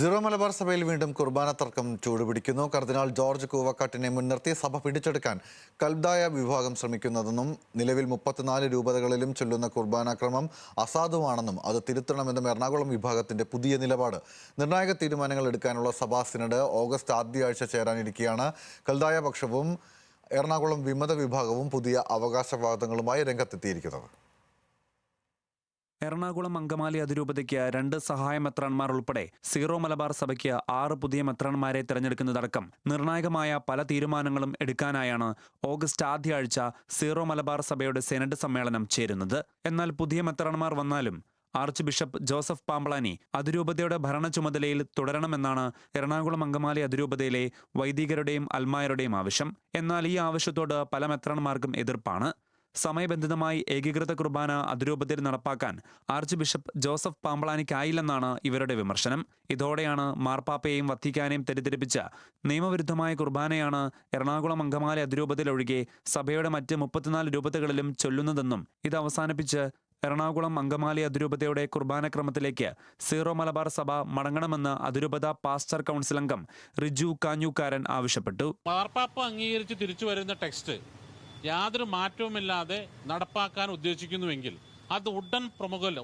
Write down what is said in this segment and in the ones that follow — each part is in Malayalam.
സിറോ മലബാർ സഭയിൽ വീണ്ടും കുർബാന തർക്കം ചൂടുപിടിക്കുന്നു. കർദിനാൾ ജോർജ് കൂവക്കാട്ടിനെ മുൻനിർത്തി സഭ പിടിച്ചെടുക്കാൻ കൽദായ വിഭാഗം ശ്രമിക്കുന്നതെന്നും നിലവിൽ 34 രൂപതകളിലും ചൊല്ലുന്ന കുർബാന ക്രമം അസാധുവാണെന്നും അത് തിരുത്തണമെന്നും എറണാകുളം വിഭാഗത്തിന്റെ പുതിയ നിലപാട്. നിർണായക തീരുമാനങ്ങൾ എടുക്കാനുള്ള സഭാ സിനഡ് ഓഗസ്റ്റ് ആദ്യ ആഴ്ച ചേരാനിരിക്കെയാണ് കൽദായ പക്ഷവും എറണാകുളം വിമത വിഭാഗവും പുതിയ അവകാശവാദങ്ങളുമായി രംഗത്തെത്തിയിരിക്കുന്നത്. എറണാകുളം അങ്കമാലി അതിരൂപതയ്ക്ക് 2 സഹായ മെത്രാൻമാർ ഉൾപ്പെടെ സീറോ മലബാർ സഭയ്ക്ക് 6 പുതിയ മെത്രാൻമാരെ തെരഞ്ഞെടുക്കുന്നതടക്കം നിർണായകമായ പല തീരുമാനങ്ങളും എടുക്കാനായാണ് ഓഗസ്റ്റ് ആദ്യ ആഴ്ച സീറോ മലബാർ സഭയുടെ സെനഡ് സമ്മേളനം ചേരുന്നത്. എന്നാൽ പുതിയ മെത്രാൻമാർ വന്നാലും ആർച്ച് ബിഷപ്പ് ജോസഫ് പാമ്പളാനി അതിരൂപതയുടെ ഭരണ ചുമതലയിൽ തുടരണമെന്നാണ് എറണാകുളം അങ്കമാലി അതിരൂപതയിലെ വൈദികരുടെയും അൽമായരുടെയും ആവശ്യം. എന്നാൽ ഈ ആവശ്യത്തോട് പല മെത്രാൻമാർക്കും എതിർപ്പാണ്. സമയബന്ധിതമായി ഏകീകൃത കുർബാന അതിരൂപതയിൽ നടപ്പാക്കാൻ ആർച്ച് ബിഷപ്പ് ജോസഫ് പാമ്പളാനിക്കായില്ലെന്നാണ് ഇവരുടെ വിമർശനം. ഇതോടെയാണ് മാർപ്പാപ്പയെയും വത്തിക്കാനെയും തെറ്റിദ്ധരിപ്പിച്ച നിയമവിരുദ്ധമായ കുർബാനയാണ് എറണാകുളം അങ്കമാലി അതിരൂപതയിലൊഴികെ സഭയുടെ മറ്റ് 34 രൂപതകളിലും ചൊല്ലുന്നതെന്നും ഇത് അവസാനിപ്പിച്ച് എറണാകുളം അങ്കമാലി അതിരൂപതയുടെ കുർബാനക്രമത്തിലേക്ക് സീറോ മലബാർ സഭ മടങ്ങണമെന്ന് അതിരൂപത പാസ്റ്റർ കൗൺസിൽ അംഗം റിജു കാഞ്ഞൂക്കാരൻ ആവശ്യപ്പെട്ടു. മാർപ്പാപ്പ അംഗീകരിച്ച് തിരിച്ചു വരുന്ന ടെക്സ്റ്റ് യാതൊരു മാറ്റവുമില്ലാതെ നടപ്പാക്കാൻ ഉദ്ദേശിക്കുന്നുവെങ്കിൽ അത്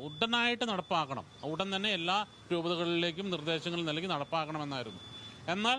ഉടനായിട്ട് നടപ്പാക്കണം. ഉടൻ തന്നെ എല്ലാ രൂപതകളിലേക്കും നിർദ്ദേശങ്ങൾ നൽകി നടപ്പാക്കണമെന്നായിരുന്നു. എന്നാൽ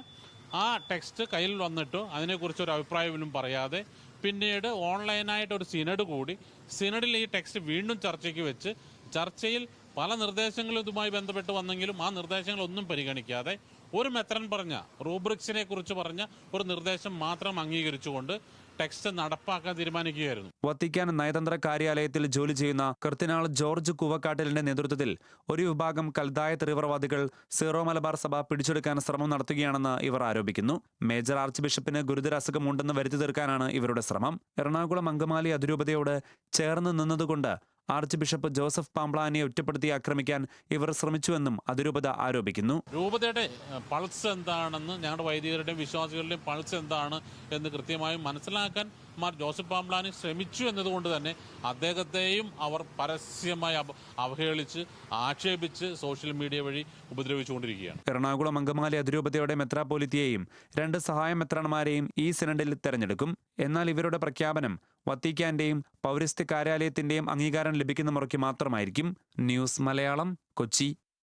ആ ടെക്സ്റ്റ് കയ്യിൽ വന്നിട്ടോ അതിനെക്കുറിച്ചൊരു അഭിപ്രായവും പറയാതെ പിന്നീട് ഓൺലൈനായിട്ട് ഒരു സിനഡ് കൂടി സിനഡിൽ ഈ ടെക്സ്റ്റ് വീണ്ടും ചർച്ചയ്ക്ക് വെച്ച് ചർച്ചയിൽ പല നിർദ്ദേശങ്ങളും ഇതുമായി ബന്ധപ്പെട്ട് വന്നെങ്കിലും ആ നിർദ്ദേശങ്ങളൊന്നും പരിഗണിക്കാതെ ഒരു മെത്രൻ പറഞ്ഞ റൂബ്രിക്സിനെ കുറിച്ച് പറഞ്ഞ ഒരു നിർദ്ദേശം മാത്രം അംഗീകരിച്ചുകൊണ്ട് ടെക്സ്റ്റ് നടപ്പാക്കാൻ തീരുമാനിക്കുകയായിരുന്നു. വത്തിക്കാൻ നയതന്ത്ര കാര്യാലയത്തിൽ ജോലി ചെയ്യുന്ന കർദിനാൾ ജോർജ് കൂവക്കാട്ടിലിന്റെ നേതൃത്വത്തിൽ ഒരു വിഭാഗം കൽദായ തീവ്രവാദികൾ സീറോ മലബാർ സഭ പിടിച്ചെടുക്കാൻ ശ്രമം നടത്തുകയാണെന്ന് ഇവർ ആരോപിക്കുന്നു. മേജർ ആർച്ച് ബിഷപ്പിന് ഗുരുതര അസുഖമുണ്ടെന്ന് വരുത്തി തീർക്കാനാണ് ഇവരുടെ ശ്രമം. എറണാകുളം അങ്കമാലി അതിരൂപതയോട് ചേർന്ന് നിന്നതുകൊണ്ട് ആർച്ച് ബിഷപ്പ് ജോസഫ് പാമ്പളാനിയെ ഒറ്റപ്പെടുത്തി ആക്രമിക്കാൻ ഇവർ ശ്രമിച്ചുവെന്നും അതിരൂപത ആരോപിക്കുന്നു. രൂപതയുടെ പൾസ് എന്താണെന്ന്, ഞങ്ങളുടെ വൈദികരുടെയും വിശ്വാസികളുടെയും പൾസ് എന്താണ് എന്ന് കൃത്യമായും മനസ്സിലാക്കാൻ മാർ ജോസഫ് പാമ്പളാനി ശ്രമിച്ചു എന്നതുകൊണ്ട് തന്നെ അദ്ദേഹത്തെയും അവർ പരസ്യമായി അവഹേളിച്ച് ആക്ഷേപിച്ച് സോഷ്യൽ മീഡിയ വഴി ഉപദ്രവിച്ചുകൊണ്ടിരിക്കുകയാണ്. എറണാകുളം അങ്കമാലി അതിരൂപതയുടെ മെത്രാപ്പോലിത്തയെയും 2 സഹായ മെത്രാൻമാരെയും ഈ സിനഡിൽ തെരഞ്ഞെടുക്കും. എന്നാൽ ഇവരുടെ പ്രഖ്യാപനം വത്തിക്കാന്റെയും പൗരസ്ത്യ കാര്യാലയത്തിന്റെയും അംഗീകാരം ലഭിക്കുന്ന മുറയ്ക്ക് മാത്രമായിരിക്കും. ന്യൂസ് മലയാളം, കൊച്ചി.